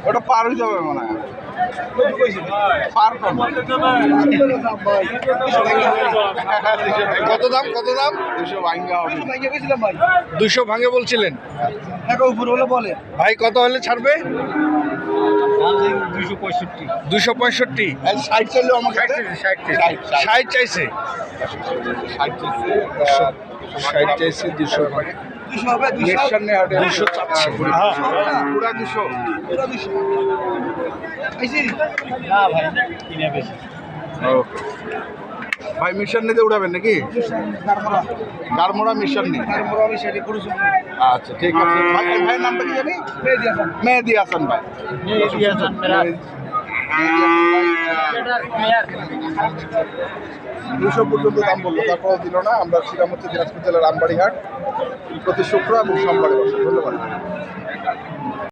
ওটা পার হয়ে যাবে মনে হয়। কত দাম 200 ভাঙে বলছিলেন। ভাই কত হলে ছাড়বে? 265। 60 চাইলেও আমাকে 60 চাইছে। 60 চাইছে 200 ভাঙে। 200 চাচ্ছে। পুরা 200 ভাই মিশন নিতে উঠাবেন নাকি? গারমোড়া মিশন নি। আচ্ছা ঠিক আছে। ভাইয়ের নামটা কি জানি? মেহেদি হাসান ভাই। 200 পর্যন্ত দাম বললো, তারপর দিল না। আমরা ছিলাম হচ্ছে দিনাজপুর জেলার আমবাড়িহাট, প্রতি শুক্র এবং সোমবারে বসে। ধন্যবাদ।